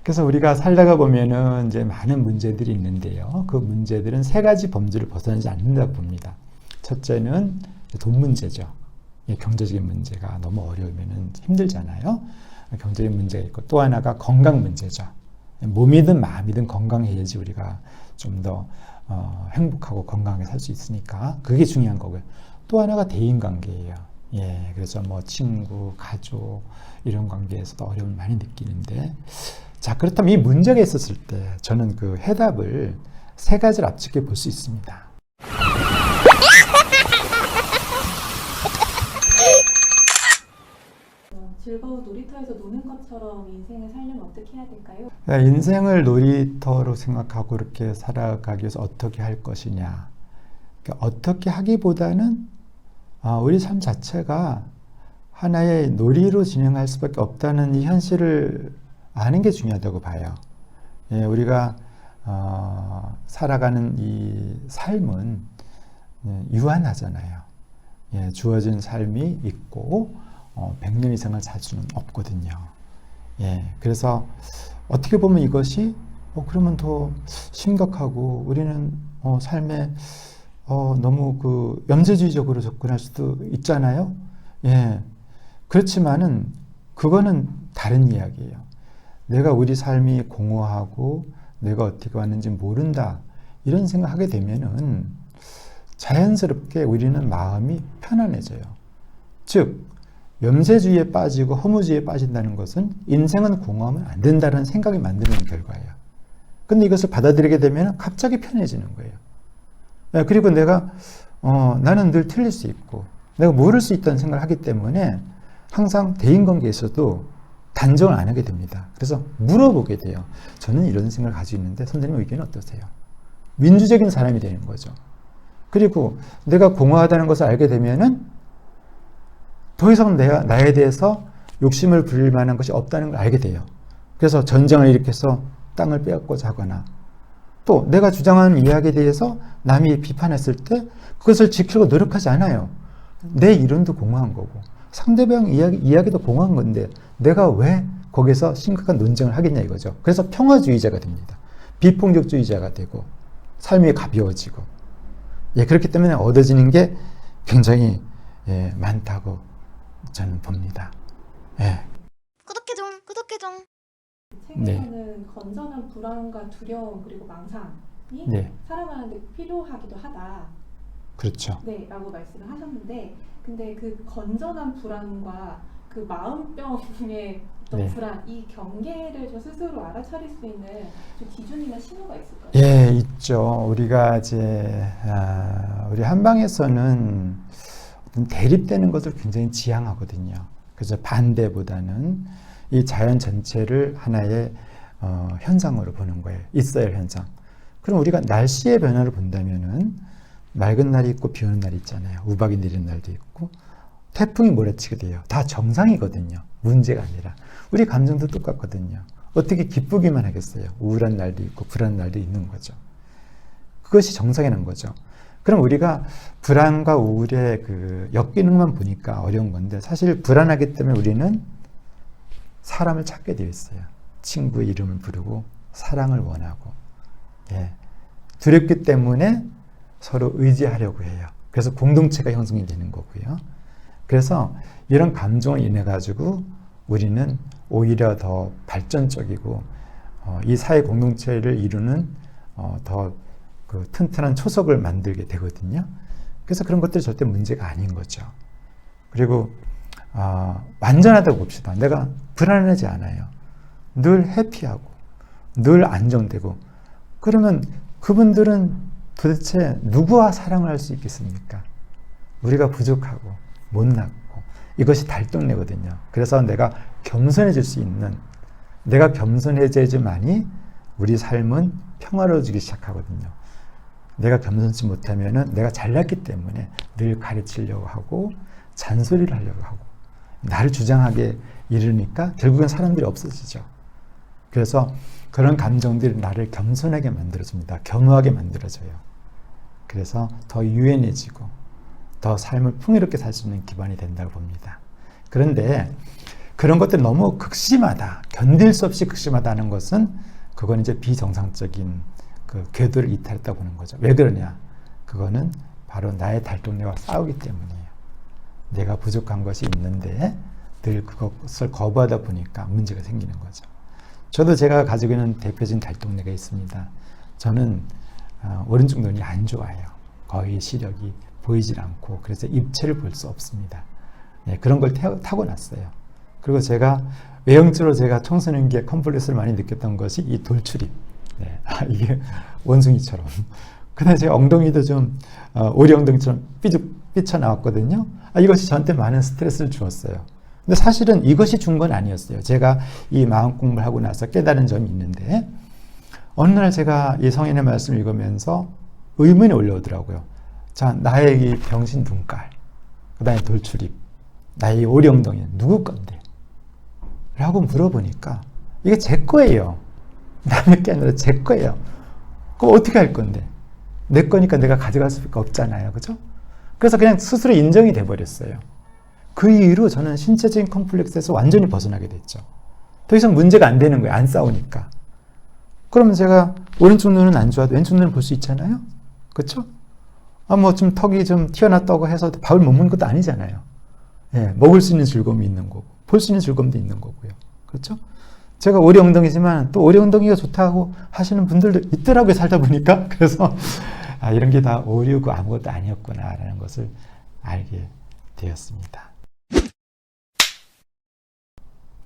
그래서 우리가 살다가 보면은 이제 많은 문제들이 있는데요. 그 문제들은 세 가지 범주를 벗어나지 않는다고 봅니다. 첫째는 돈 문제죠. 경제적인 문제가 너무 어려우면은 힘들잖아요. 경제적인 문제가 있고, 또 하나가 건강 문제죠. 몸이든 마음이든 건강해야지 우리가 좀 더 행복하고 건강하게 살 수 있으니까 그게 중요한 거고요. 또 하나가 대인관계예요. 그래서 뭐 친구, 가족 이런 관계에서도 어려움을 많이 느끼는데, 자, 그렇다면 이 문제가 있었을 때 저는 그 해답을 세 가지를 앞집게 볼 수 있습니다. 즐거운 놀이터에서 노는 것처럼 인생을 살려면 어떻게 해야 될까요? 인생을 놀이터로 생각하고 이렇게 살아가기 위해서 어떻게 할 것이냐. 그러니까 어떻게 하기보다는 우리 삶 자체가 하나의 놀이로 진행할 수밖에 없다는 이 현실을 아는 게 중요하다고 봐요. 우리가 살아가는 이 삶은 유한하잖아요. 주어진 삶이 있고 100년 이상을 살 수는 없거든요. 그래서 어떻게 보면 이것이 그러면 더 심각하고 우리는 삶에 너무 그 염세주의적으로 접근할 수도 있잖아요. 그렇지만은 그거는 다른 이야기예요. 내가 우리 삶이 공허하고 내가 어떻게 왔는지 모른다 이런 생각하게 되면은 자연스럽게 우리는 마음이 편안해져요. 즉 염세주의에 빠지고 허무주의에 빠진다는 것은 인생은 공허하면 안 된다는 생각이 만드는 결과예요. 근데 이것을 받아들이게 되면 갑자기 편해지는 거예요. 그리고 내가 나는 늘 틀릴 수 있고 내가 모를 수 있다는 생각을 하기 때문에 항상 대인관계에서도 단정을 안 하게 됩니다. 그래서 물어보게 돼요. 저는 이런 생각을 가지고 있는데 선생님 의견이 어떠세요? 민주적인 사람이 되는 거죠. 그리고 내가 공허하다는 것을 알게 되면은 더 이상 나에 대해서 욕심을 부릴 만한 것이 없다는 걸 알게 돼요. 그래서 전쟁을 일으켜서 땅을 빼앗고자 하거나 또 내가 주장하는 이야기에 대해서 남이 비판했을 때 그것을 지키려고 노력하지 않아요. 내 이론도 공허한 거고 상대방 이야기도 공허한 건데 내가 왜 거기서 심각한 논쟁을 하겠냐 이거죠. 그래서 평화주의자가 됩니다. 비폭력주의자가 되고 삶이 가벼워지고 그렇기 때문에 얻어지는 게 굉장히 많다고 저는 봅니다. 구독해줘. 책에서는 건전한 불안과 두려움 그리고 망상이 살아가는 데 필요하기도 하다. 그렇죠. 라고 말씀을 하셨는데, 근데 그 건전한 불안과 그 마음병의 어떤 불안, 이 경계를 좀 스스로 알아차릴 수 있는 좀 기준이나 신호가 있을까요? 있죠. 우리가 이제 우리 한방에서는 대립되는 것을 굉장히 지향하거든요. 그래서 반대보다는 이 자연 전체를 하나의 현상으로 보는 거예요. 있어야 할 현상. 그럼 우리가 날씨의 변화를 본다면은 맑은 날이 있고 비 오는 날이 있잖아요. 우박이 내리는 날도 있고 태풍이 몰아치게 돼요. 다 정상이거든요. 문제가 아니라. 우리 감정도 똑같거든요. 어떻게 기쁘기만 하겠어요. 우울한 날도 있고 불안한 날도 있는 거죠. 그것이 정상이라는 거죠. 그럼 우리가 불안과 우울의 그 역기능만 보니까 어려운 건데 사실 불안하기 때문에 우리는 사람을 찾게 되어 있어요. 친구의 이름을 부르고 사랑을 원하고 두렵기 때문에 서로 의지하려고 해요. 그래서 공동체가 형성이 되는 거고요. 그래서 이런 감정을 인해 가지고 우리는 오히려 더 발전적이고 이 사회 공동체를 이루는 더 그 튼튼한 초석을 만들게 되거든요. 그래서 그런 것들이 절대 문제가 아닌 거죠. 그리고 완전하다고 봅시다. 내가 불안하지 않아요. 늘 해피하고 늘 안정되고 그러면 그분들은 도대체 누구와 사랑을 할 수 있겠습니까? 우리가 부족하고 못났고 이것이 달동네거든요. 그래서 내가 겸손해질 수 있는 내가 겸손해져야지만이 우리 삶은 평화로워지기 시작하거든요. 내가 겸손치 못하면은 내가 잘났기 때문에 늘 가르치려고 하고 잔소리를 하려고 하고 나를 주장하게 이르니까 결국엔 사람들이 없어지죠. 그래서 그런 감정들이 나를 겸손하게 만들어줍니다. 겸허하게 만들어줘요. 그래서 더 유연해지고 더 삶을 풍요롭게 살 수 있는 기반이 된다고 봅니다. 그런데 그런 것들이 너무 극심하다, 견딜 수 없이 극심하다는 것은 그건 이제 비정상적인 그 궤도를 이탈했다고 보는 거죠. 왜 그러냐? 그거는 바로 나의 달동네와 싸우기 때문이에요. 내가 부족한 것이 있는데 늘 그것을 거부하다 보니까 문제가 생기는 거죠. 저도 제가 가지고 있는 대표적인 달동네가 있습니다. 저는 오른쪽 눈이 안 좋아요. 거의 시력이 보이질 않고 그래서 입체를 볼 수 없습니다. 네, 그런 걸 타고났어요. 그리고 제가 외형적으로 제가 청소년기에 컴플렉스를 많이 느꼈던 것이 이 돌출입. 네, 이게 원숭이처럼. 그다음에 제 엉덩이도 좀 오리 엉덩이처럼 삐쳐나왔거든요. 이것이 저한테 많은 스트레스를 주었어요. 근데 사실은 이것이 준 건 아니었어요. 제가 이 마음 공부를 하고 나서 깨달은 점이 있는데 어느 날 제가 이 성인의 말씀을 읽으면서 의문이 올라오더라고요. 자, 나의 이 병신 눈깔, 그 다음에 돌출입, 나의 오리 엉덩이는 누구 건데? 라고 물어보니까 이게 제 거예요. 남의 게 아니라 제 거예요. 그럼 어떻게 할 건데? 내 거니까 내가 가져갈 수밖에 없잖아요. 그죠? 그래서 그냥 스스로 인정이 돼버렸어요. 그 이후로 저는 신체적인 컴플렉스에서 완전히 벗어나게 됐죠. 더 이상 문제가 안 되는 거예요. 안 싸우니까. 그러면 제가 오른쪽 눈은 안 좋아도 왼쪽 눈은 볼 수 있잖아요. 그렇죠? 뭐 좀 턱이 좀 튀어났다고 해서 밥을 못 먹는 것도 아니잖아요. 예, 먹을 수 있는 즐거움이 있는 거고 볼 수 있는 즐거움도 있는 거고요. 그렇죠? 제가 오리 엉덩이지만 또 오리 엉덩이가 좋다고 하시는 분들도 있더라고요. 살다 보니까. 그래서 이런 게 다 오류고 아무것도 아니었구나라는 것을 알게 되었습니다.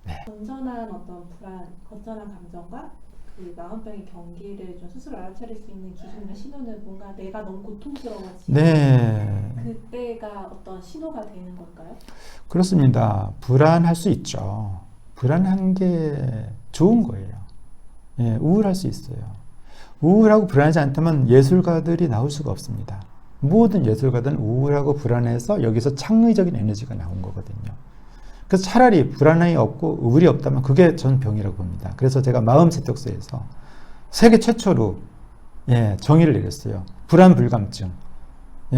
네. 건전한 어떤 불안, 건전한 감정과 그 마음병의 경계를 좀 스스로 알아차릴 수 있는 기준이나 신호는 뭔가 내가 너무 고통스러워지고 네. 그때가 어떤 신호가 되는 걸까요? 그렇습니다. 불안할 수 있죠. 불안한 게 좋은 거예요. 예, 우울할 수 있어요. 우울하고 불안하지 않다면 예술가들이 나올 수가 없습니다. 모든 예술가들은 우울하고 불안해서 여기서 창의적인 에너지가 나온 거거든요. 그래서 차라리 불안함이 없고 우울이 없다면 그게 전 병이라고 봅니다. 그래서 제가 마음세탁소에서 세계 최초로 정의를 내렸어요. 불안 불감증,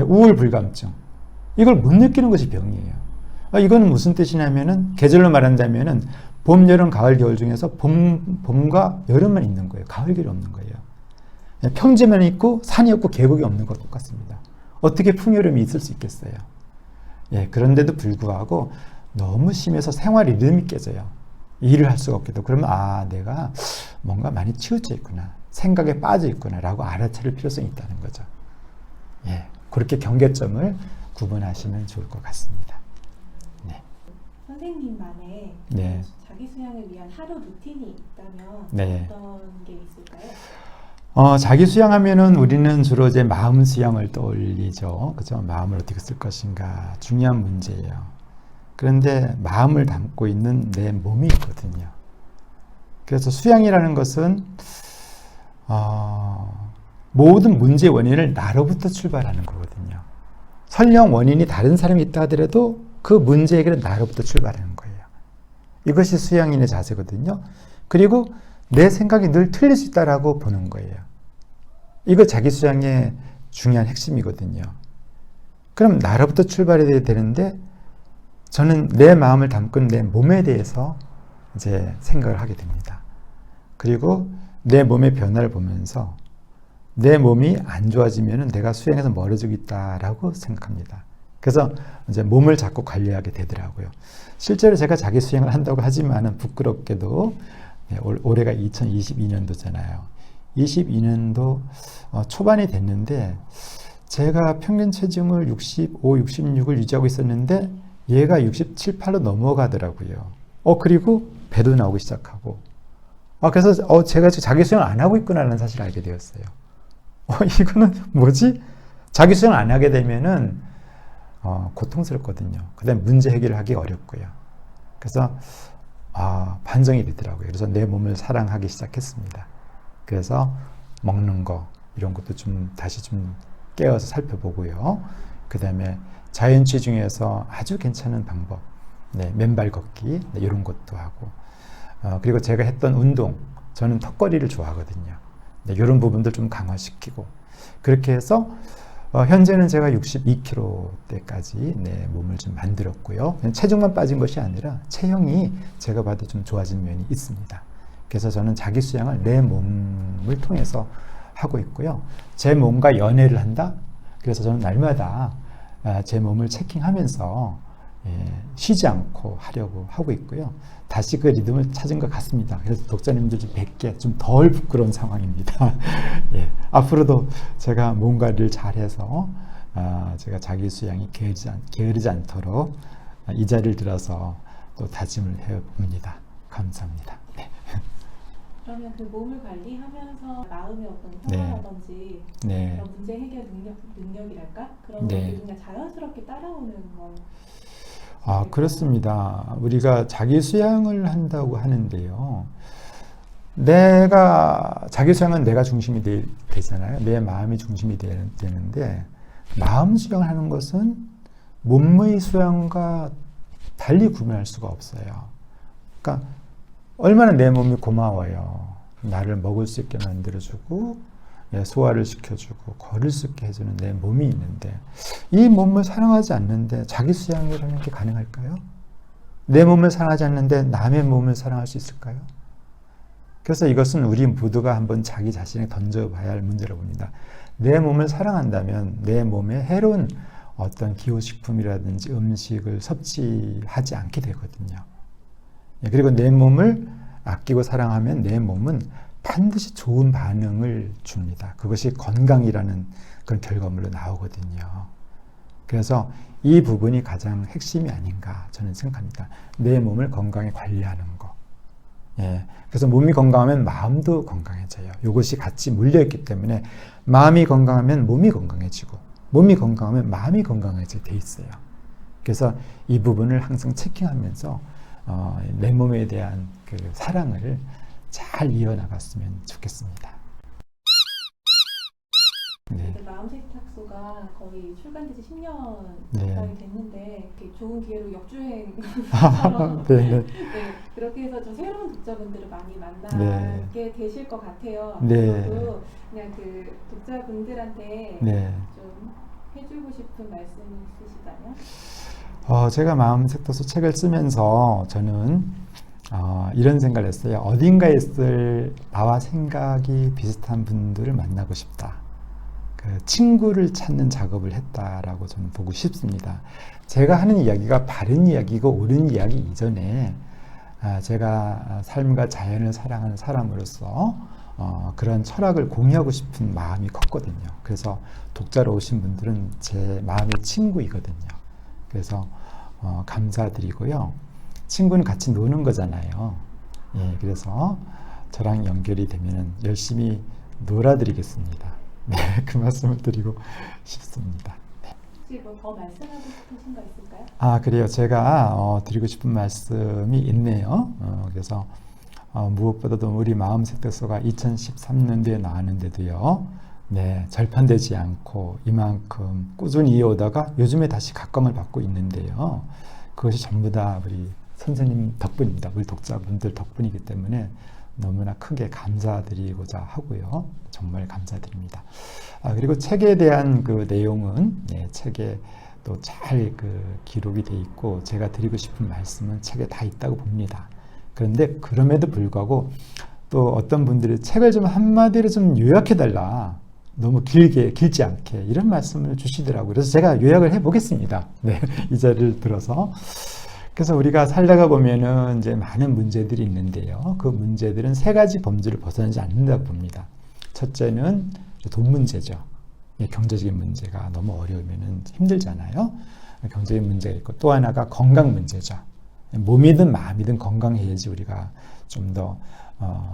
우울 불감증. 이걸 못 느끼는 것이 병이에요. 이거는 무슨 뜻이냐면은 계절로 말한다면은 봄, 여름, 가을, 겨울 중에서 봄과 여름만 있는 거예요. 가을, 겨울이 없는 거예요. 평지만 있고 산이 없고 계곡이 없는 것 똑같습니다. 어떻게 풍요로움이 있을 수 있겠어요? 그런데도 불구하고 너무 심해서 생활 리듬이 깨져요. 일을 할 수가 없게 되고 그러면 내가 뭔가 많이 치우쳐 있구나. 생각에 빠져 있구나 라고 알아차릴 필요성이 있다는 거죠. 그렇게 경계점을 구분하시면 좋을 것 같습니다. 네. 선생님만의 자기 수양을 위한 하루 루틴이 있다면 어떤 게 있을까요? 자기 수양하면은 우리는 주로 이제 마음 수양을 떠올리죠. 그죠? 마음을 어떻게 쓸 것인가 중요한 문제예요. 그런데 마음을 담고 있는 내 몸이 있거든요. 그래서 수양이라는 것은 모든 문제의 원인을 나로부터 출발하는 거거든요. 설령 원인이 다른 사람이 있다 하더라도 그 문제 해결은 나로부터 출발하는 거예요. 이것이 수양인의 자세거든요. 그리고 내 생각이 늘 틀릴 수 있다라고 보는 거예요. 이거 자기 수양의 중요한 핵심이거든요. 그럼 나로부터 출발해야 되는데 저는 내 마음을 담고 내 몸에 대해서 이제 생각을 하게 됩니다. 그리고 내 몸의 변화를 보면서 내 몸이 안 좋아지면은 내가 수양에서 멀어지고 있다라고 생각합니다. 그래서 이제 몸을 자꾸 관리하게 되더라고요. 실제로 제가 자기 수양을 한다고 하지만은 부끄럽게도 올해가 2022년도잖아요. 22년도 초반이 됐는데 제가 평균 체중을 65, 66을 유지하고 있었는데 얘가 67, 8로 넘어가더라고요. 그리고 배도 나오기 시작하고. 그래서 제가 자기 수양을 안 하고 있구나라는 사실을 알게 되었어요. 이거는 뭐지? 자기 수양을 안 하게 되면은 고통스럽거든요. 그 다음에 문제 해결을 하기 어렵고요. 그래서 반성이 되더라고요. 그래서 내 몸을 사랑하기 시작했습니다. 그래서 먹는 거 이런 것도 좀 다시 좀 깨어서 살펴보고요. 그 다음에 자연치 중에서 아주 괜찮은 방법, 맨발 걷기 이런 것도 하고 그리고 제가 했던 운동, 저는 턱걸이를 좋아하거든요. 이런 부분들 좀 강화시키고 그렇게 해서 현재는 제가 62kg대까지 내 몸을 좀 만들었고요. 그냥 체중만 빠진 것이 아니라 체형이 제가 봐도 좀 좋아진 면이 있습니다. 그래서 저는 자기 수양을 내 몸을 통해서 하고 있고요. 제 몸과 연애를 한다? 그래서 저는 날마다 제 몸을 체킹하면서 쉬지 않고 하려고 하고 있고요. 다시 그 리듬을 찾은 것 같습니다. 그래서 독자님들 좀 뵙게 좀 덜 부끄러운 상황입니다. 예, 앞으로도 제가 뭔가를 잘해서 제가 자기 수양이 게으르지 않도록 이 자리를 들어서 또 다짐을 해봅니다. 감사합니다. 네. 그러면 그 몸을 관리하면서 마음의 어떤 평화라든지 네. 그런 문제 해결 능력이랄까? 그런 네. 것들이 그냥 자연스럽게 따라오는 건 그렇습니다. 우리가 자기 수양을 한다고 하는데요. 내가 자기 수양은 내가 중심이 되잖아요. 내 마음이 중심이 되는데 마음 수양을 하는 것은 몸의 수양과 달리 구분할 수가 없어요. 그러니까 얼마나 내 몸이 고마워요. 나를 먹을 수 있게 만들어주고 소화를 시켜주고 걸을 수 있게 해주는 내 몸이 있는데 이 몸을 사랑하지 않는데 자기 수양이라는 게 가능할까요? 내 몸을 사랑하지 않는데 남의 몸을 사랑할 수 있을까요? 그래서 이것은 우리 모두가 한번 자기 자신에 던져봐야 할 문제라고 봅니다. 내 몸을 사랑한다면 내 몸에 해로운 어떤 기호식품이라든지 음식을 섭취하지 않게 되거든요. 그리고 내 몸을 아끼고 사랑하면 내 몸은 반드시 좋은 반응을 줍니다. 그것이 건강이라는 그런 결과물로 나오거든요. 그래서 이 부분이 가장 핵심이 아닌가 저는 생각합니다. 내 몸을 건강히 관리하는 거. 그래서 몸이 건강하면 마음도 건강해져요. 이것이 같이 물려있기 때문에 마음이 건강하면 몸이 건강해지고 몸이 건강하면 마음이 건강해지게 돼 있어요. 그래서 이 부분을 항상 체킹하면서 내 몸에 대한 그 사랑을 잘 이어나갔으면 좋겠습니다. 네. 마음 세탁소가 거의 출간된 지 10년 네. 가까이 됐는데 좋은 기회로 역주행처럼 네. 네, 그렇게 해서 좀 새로운 독자분들을 많이 만나게 되실 것 같아요. 네. 저도 그냥 그 독자분들한테 네. 좀 해주고 싶은 말씀이 있으시다면? 제가 마음 세탁소 책을 쓰면서 저는 이런 생각을 했어요. 어딘가에 있을 나와 생각이 비슷한 분들을 만나고 싶다. 그 친구를 찾는 작업을 했다라고 저는 보고 싶습니다. 제가 하는 이야기가 바른 이야기고 옳은 이야기 이전에 제가 삶과 자연을 사랑하는 사람으로서 그런 철학을 공유하고 싶은 마음이 컸거든요. 그래서 독자로 오신 분들은 제 마음의 친구이거든요. 그래서 감사드리고요. 친구는 같이 노는 거잖아요. 그래서 저랑 연결이 되면 열심히 놀아드리겠습니다. 네, 그 말씀을 드리고 싶습니다. 네. 혹시 뭐 더 말씀하고 싶으신 거 있을까요? 그래요. 제가 드리고 싶은 말씀이 있네요. 그래서 무엇보다도 우리 마음 세탁소가 2013년도에 나왔는데도요. 네, 절판되지 않고 이만큼 꾸준히 이어오다가 요즘에 다시 각광을 받고 있는데요. 그것이 전부 다 우리 선생님 덕분입니다. 우리 독자분들 덕분이기 때문에 너무나 크게 감사드리고자 하고요. 정말 감사드립니다. 그리고 책에 대한 그 내용은 책에 또 잘 그 기록이 돼 있고 제가 드리고 싶은 말씀은 책에 다 있다고 봅니다. 그런데 그럼에도 불구하고 또 어떤 분들이 책을 좀 한마디로 좀 요약해달라. 너무 길지 않게 이런 말씀을 주시더라고요. 그래서 제가 요약을 해보겠습니다. 네, 이 자리를 들어서. 그래서 우리가 살다가 보면은 이제 많은 문제들이 있는데요. 그 문제들은 세 가지 범주를 벗어나지 않는다고 봅니다. 첫째는 돈 문제죠. 경제적인 문제가 너무 어려우면은 힘들잖아요. 경제적인 문제가 있고 또 하나가 건강 문제죠. 몸이든 마음이든 건강해야지 우리가 좀 더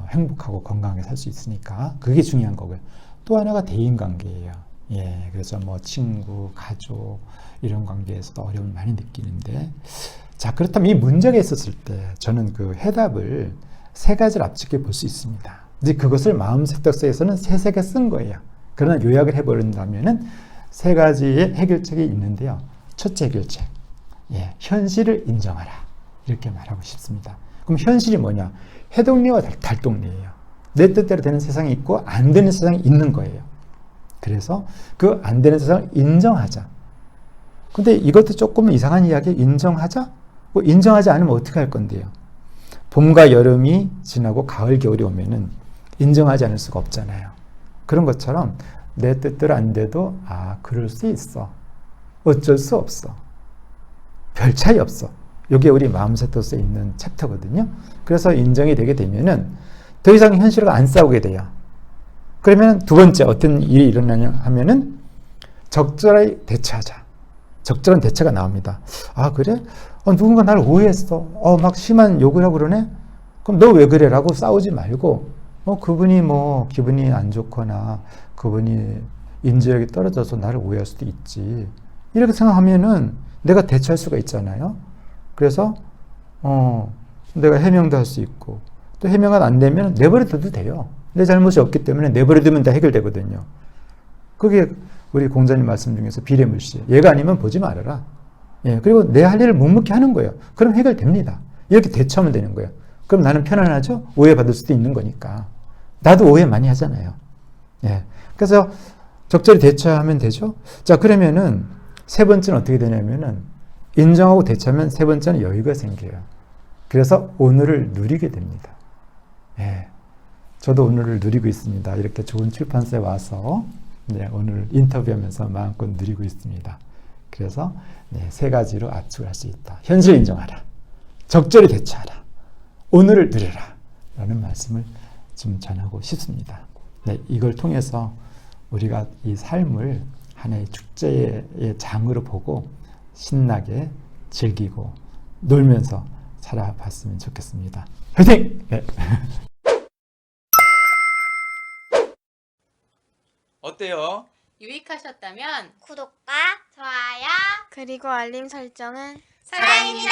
행복하고 건강하게 살 수 있으니까 그게 중요한 거고요. 또 하나가 대인관계예요. 그래서 뭐 친구, 가족 이런 관계에서도 어려움을 많이 느끼는데 자, 그렇다면 이 문제가 있었을 때 저는 그 해답을 세 가지를 앞집게 볼 수 있습니다. 이제 그것을 마음 세탁소에서는 세세개 쓴 거예요. 그러나 요약을 해버린다면은 세 가지의 해결책이 있는데요. 첫째 해결책, 현실을 인정하라. 이렇게 말하고 싶습니다. 그럼 현실이 뭐냐? 해동리와 달동리예요. 내 뜻대로 되는 세상이 있고 안 되는 세상이 있는 거예요. 그래서 그 안 되는 세상을 인정하자. 근데 이것도 조금 이상한 이야기. 인정하자? 뭐 인정하지 않으면 어떻게 할 건데요? 봄과 여름이 지나고 가을, 겨울이 오면은 인정하지 않을 수가 없잖아요. 그런 것처럼 내 뜻대로 안 돼도 그럴 수 있어. 어쩔 수 없어. 별 차이 없어. 이게 우리 마음세토스에 있는 챕터거든요. 그래서 인정이 되게 되면은 더 이상 현실과 안 싸우게 돼요. 그러면 두 번째 어떤 일이 일어나냐 하면은 적절하게 대처하자. 적절한 대처가 나옵니다. 그래? 누군가 나를 오해했어. 막 심한 욕을 하고 그러네? 그럼 너 왜 그래? 라고 싸우지 말고, 그분이 뭐 기분이 안 좋거나 그분이 인지력이 떨어져서 나를 오해할 수도 있지. 이렇게 생각하면은 내가 대처할 수가 있잖아요. 그래서, 내가 해명도 할 수 있고, 또 해명이 안 되면 내버려둬도 돼요. 내 잘못이 없기 때문에 내버려두면 다 해결되거든요. 그게 우리 공자님 말씀 중에서 비례물시. 얘가 아니면 보지 말아라. 예, 그리고 내 할 일을 묵묵히 하는 거예요. 그럼 해결됩니다. 이렇게 대처하면 되는 거예요. 그럼 나는 편안하죠? 오해받을 수도 있는 거니까. 나도 오해 많이 하잖아요. 예. 그래서 적절히 대처하면 되죠? 자, 그러면은 세 번째는 어떻게 되냐면은 인정하고 대처하면 세 번째는 여유가 생겨요. 그래서 오늘을 누리게 됩니다. 예. 저도 오늘을 누리고 있습니다. 이렇게 좋은 출판사에 와서 오늘 인터뷰하면서 마음껏 누리고 있습니다. 그래서 세 가지로 압축을 할 수 있다. 현실 인정하라. 적절히 대처하라. 오늘을 누려라. 라는 말씀을 좀 전하고 싶습니다. 이걸 통해서 우리가 이 삶을 하나의 축제의 장으로 보고 신나게 즐기고 놀면서 살아봤으면 좋겠습니다. 화이팅! 어때요? 유익하셨다면 구독과 좋아요 그리고 알림 설정은 사랑입니다.